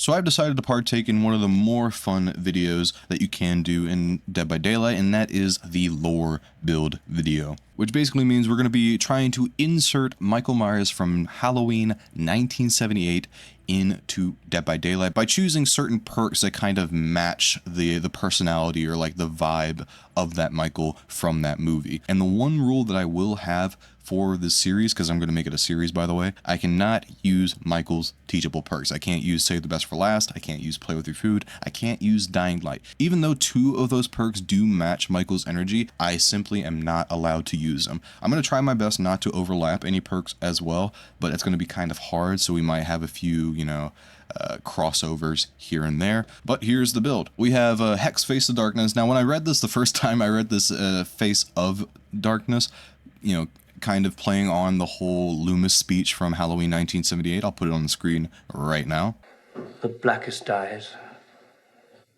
So I've decided to partake in one of the more fun videos that you can do in Dead by Daylight, and that is the lore build video, which basically means we're going to be trying to insert Michael Myers from Halloween 1978 into Dead by Daylight by choosing certain perks that kind of match the personality or like the vibe of that Michael from that movie. And the one rule that I will have for this series, because I'm going to make it a series by the way, I cannot use Michael's teachable perks. I can't use Save the Best for Last, I can't use Play with Your Food, I can't use Dying Light. Even though 2 of those perks do match Michael's energy, I simply am not allowed to use them. I'm going to try my best not to overlap any perks as well, but it's going to be kind of hard, so we might have a few, crossovers here and there. But here's the build. We have Hex Face of Darkness. Now when I read this the first time I read this Face of Darkness, kind of playing on the whole Loomis speech from Halloween 1978. I'll put it on the screen right now. The blackest eyes,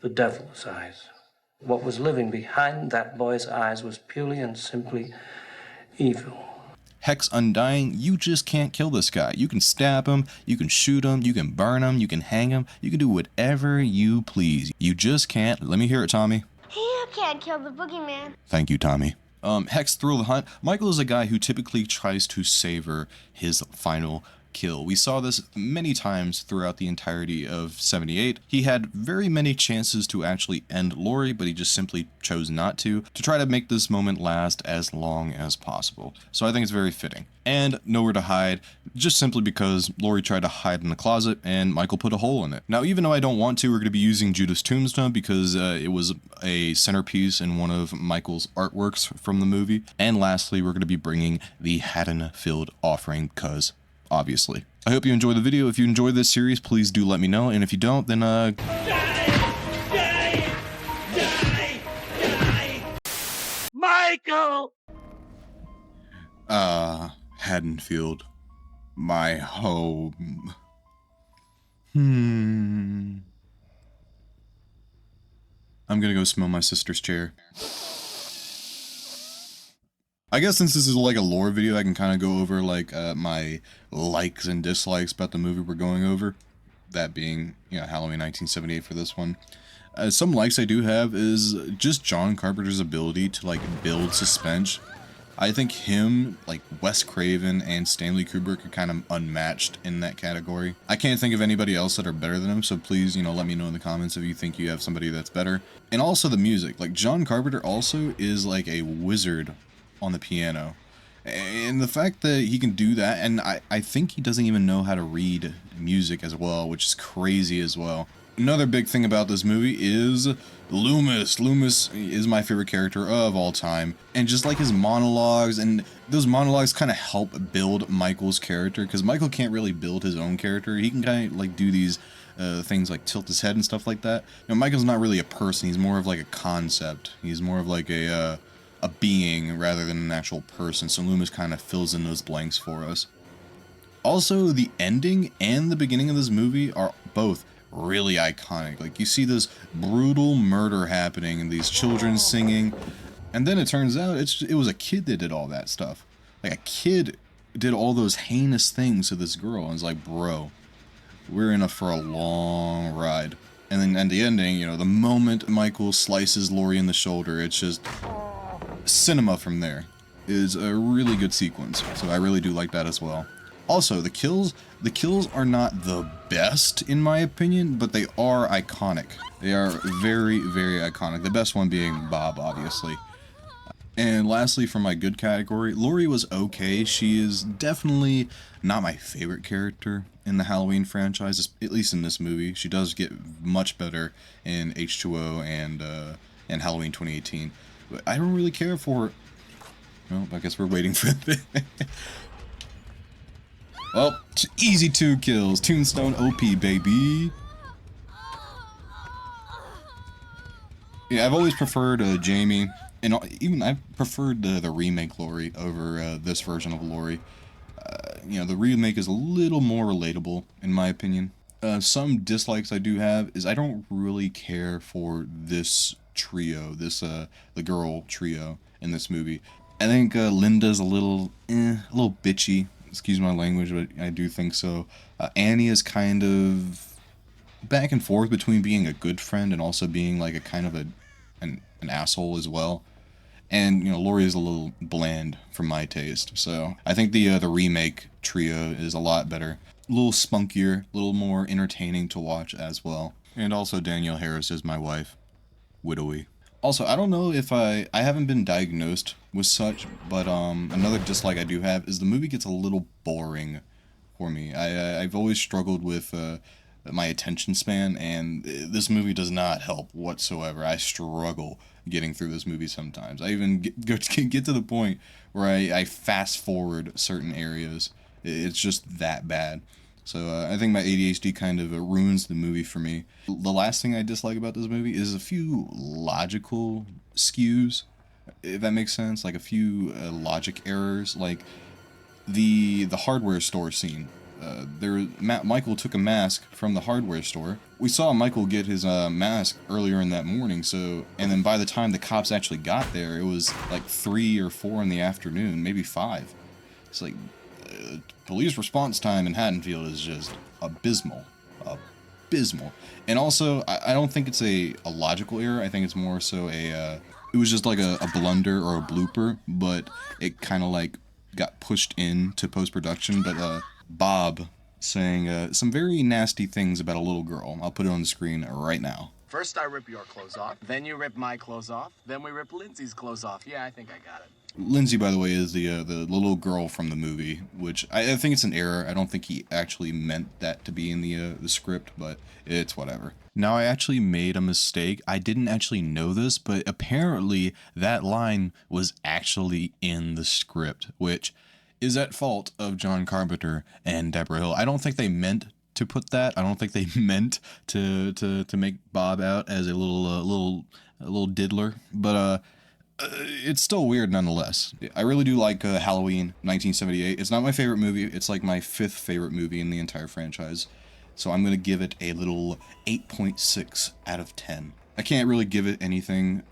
the devil's eyes. What was living behind that boy's eyes was purely and simply evil. Hex Undying, you just can't kill this guy. You can stab him, you can shoot him, you can burn him, you can hang him, you can do whatever you please. You just can't. Let me hear it, Tommy. You can't kill the boogeyman. Thank you, Tommy. Hex Thrill the Hunt. Michael is a guy who typically tries to savor his final kill. We saw this many times throughout the entirety of 78. He had very many chances to actually end Laurie, but he just simply chose not to try to make this moment last as long as possible. So I think it's very fitting. And Nowhere to Hide, just simply because Laurie tried to hide in the closet and Michael put a hole in it. Now, even though I don't want to, we're going to be using Judas Tombstone because it was a centerpiece in one of Michael's artworks from the movie. And lastly, we're going to be bringing the Haddonfield offering because obviously. I hope you enjoy the video. If you enjoy this series, please do let me know. And if you don't, then Die! Michael! Haddonfield. My home. I'm gonna go smell my sister's chair. I guess since this is like a lore video, I can kind of go over like my likes and dislikes about the movie we're going over. That being, Halloween 1978 for this one. Some likes I do have is just John Carpenter's ability to like build suspense. I think him, like Wes Craven and Stanley Kubrick are kind of unmatched in that category. I can't think of anybody else that are better than him, so please, let me know in the comments if you think you have somebody that's better. And also the music. Like John Carpenter also is like a wizard on the piano. And the fact that he can do that, and I think he doesn't even know how to read music as well, which is crazy as well. Another big thing about this movie is Loomis. Loomis is my favorite character of all time. And just like his monologues, and those monologues kind of help build Michael's character, because Michael can't really build his own character. He can kind of like do these things like tilt his head and stuff like that. Michael's not really a person, he's more of like a concept. He's more of like a being rather than an actual person, so Loomis kind of fills in those blanks for us. Also, the ending and the beginning of this movie are both really iconic. Like, you see this brutal murder happening and these children singing, and then it turns out it was a kid that did all that stuff. Like, a kid did all those heinous things to this girl, and it's like, bro, we're in for a long ride. And then at the ending, the moment Michael slices Laurie in the shoulder, it's just cinema from there. It is a really good sequence, so I really do like that as well. Also, the kills are not the best in my opinion, but they are iconic. They are very, very iconic. The best one being Bob, obviously. And lastly, for my good category, Laurie was okay. She is definitely not my favorite character in the Halloween franchise, at least in this movie. She does get much better in H2O and Halloween 2018. But I don't really care for her. Well, I guess we're waiting for it. Well, easy 2 kills. Tombstone OP, baby. Yeah, I've always preferred Jamie, and even I've preferred the remake Laurie over this version of Laurie. The remake is a little more relatable, in my opinion. Some dislikes I do have is I don't really care for this trio, the girl trio in this movie. I think Linda's a little bitchy. Excuse my language, but I do think so. Annie is kind of back and forth between being a good friend and also being like a kind of an asshole as well. And you know, Laurie is a little bland for my taste, so I think the remake trio is a lot better, a little spunkier, a little more entertaining to watch as well. And also Danielle Harris is my wife, widowy. Also, I don't know if I haven't been diagnosed with such, but another dislike I do have is the movie gets a little boring for me. I've always struggled with my attention span, and this movie does not help whatsoever. I struggle getting through this movie sometimes. I even get to the point where I fast forward certain areas. It's just that bad. So I think my ADHD kind of ruins the movie for me. The last thing I dislike about this movie is a few logical skews, if that makes sense. Like a few logic errors, like the hardware store scene. Michael took a mask from the hardware store. We saw Michael get his mask earlier in that morning, and then by the time the cops actually got there, it was like 3 or 4 in the afternoon, maybe 5. It's like, police response time in Haddonfield is just abysmal. Abysmal. And also, I don't think it's a logical error. I think it's more so it was just like a blunder or a blooper, but it kind of like got pushed into post-production. But Bob saying some very nasty things about a little girl. I'll put it on the screen right now. First I rip your clothes off, then you rip my clothes off, then we rip Lindsay's clothes off. Yeah, I think I got it. Lindsay, by the way, is the little girl from the movie, which I think it's an error. I don't think he actually meant that to be in the script, but it's whatever. Now, I actually made a mistake. I didn't actually know this, but apparently that line was actually in the script, which is at fault of John Carpenter and Deborah Hill. I don't think they meant to put that. I don't think they meant to make Bob out as a little diddler, but it's still weird nonetheless. I really do like Halloween 1978. It's not my favorite movie. It's like my 5th favorite movie in the entire franchise. So I'm going to give it a little 8.6 out of 10. I can't really give it anything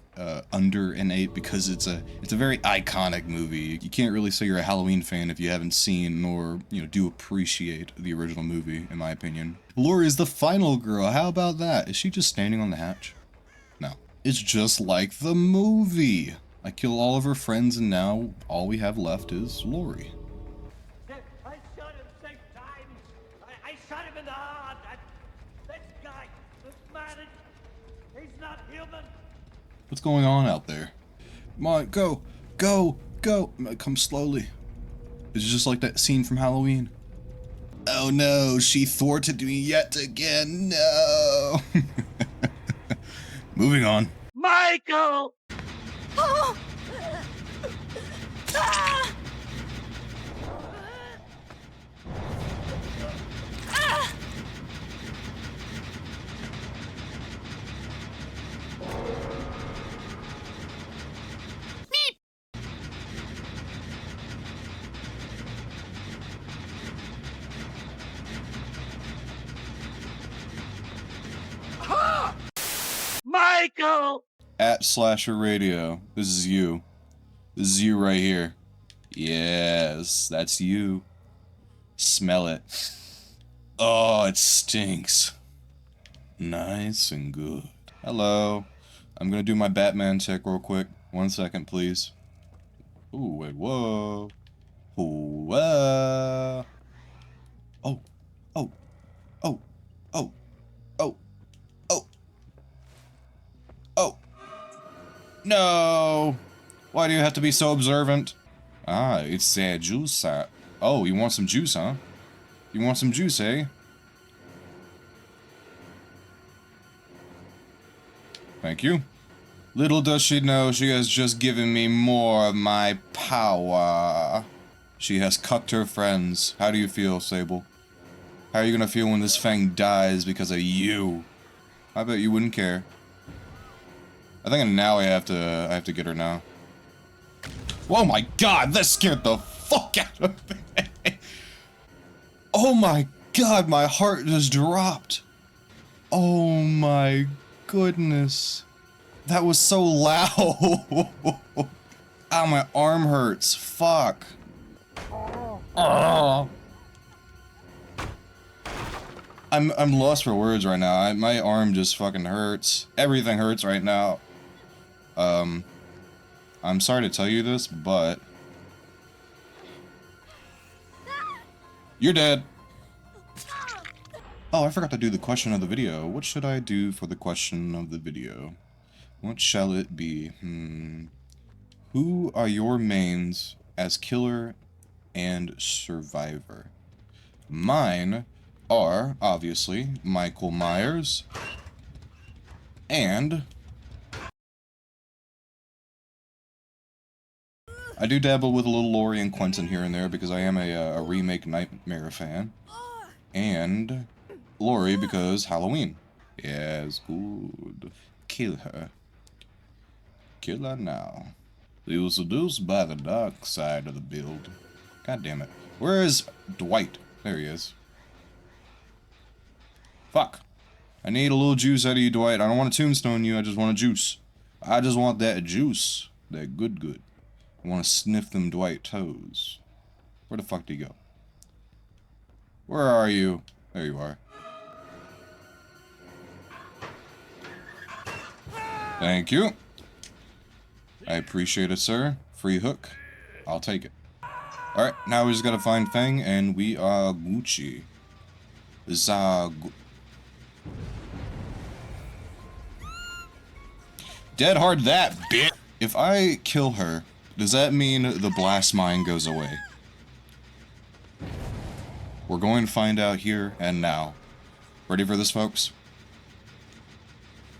under an 8 because it's a very iconic movie. You can't really say you're a Halloween fan if you haven't seen nor, do appreciate the original movie, in my opinion. Laurie is the final girl. How about that? Is she just standing on the hatch? No. It's just like the movie. I kill all of her friends and now all we have left is Laurie. I shot him 6 times. I shot him in the heart. This guy, this man, he's not human. What's going on out there? Come on, go! Come slowly. It's just like that scene from Halloween. Oh no, she thwarted me yet again. No! Moving on. Michael! Oh! Ah! Ah! Michael! At Slasher Radio. This is you. This is you right here. Yes, that's you. Smell it. Oh, it stinks. Nice and good. Hello. I'm gonna do my Batman check real quick. 1 second, please. Ooh, wait, whoa. Ooh, oh. Oh. Oh. Oh. Oh. Oh. Oh. Oh. No. Why do you have to be so observant? Ah, it's juice. Oh, you want some juice, huh? You want some juice, eh? Thank you. Little does she know she has just given me more of my power. She has cucked her friends. How do you feel, Sable? How are you gonna feel when this Fang dies because of you? I bet you wouldn't care. I think now I have to get her now. Oh my god, that scared the fuck out of me. Oh my god, my heart just dropped. Oh my goodness. That was so loud. Ow, my arm hurts. Fuck. Oh. I'm lost for words right now. My arm just fucking hurts. Everything hurts right now. I'm sorry to tell you this, but you're dead. Oh, I forgot to do the question of the video. What should I do for the question of the video? What shall it be? Who are your mains as killer and survivor? Mine are, obviously, Michael Myers and I do dabble with a little Laurie and Quentin here and there because I am a remake Nightmare fan. And Laurie because Halloween. Yes, good. Kill her. Kill her now. He was seduced by the dark side of the build. God damn it. Where is Dwight? There he is. Fuck. I need a little juice out of you, Dwight. I don't want to tombstone you, I just want a juice. I just want that juice. That good. I want to sniff them Dwight toes. Where the fuck do you go? Where are you? There you are. Thank you. I appreciate it, sir. Free hook. I'll take it. Alright, now we just gotta find Fang, and we are Gucci. Dead hard that, bitch! If I kill her, does that mean the blast mine goes away? We're going to find out here and now. Ready for this, folks?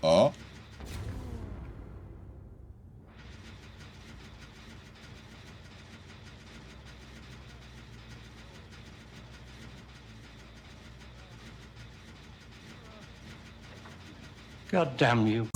Oh. God damn you.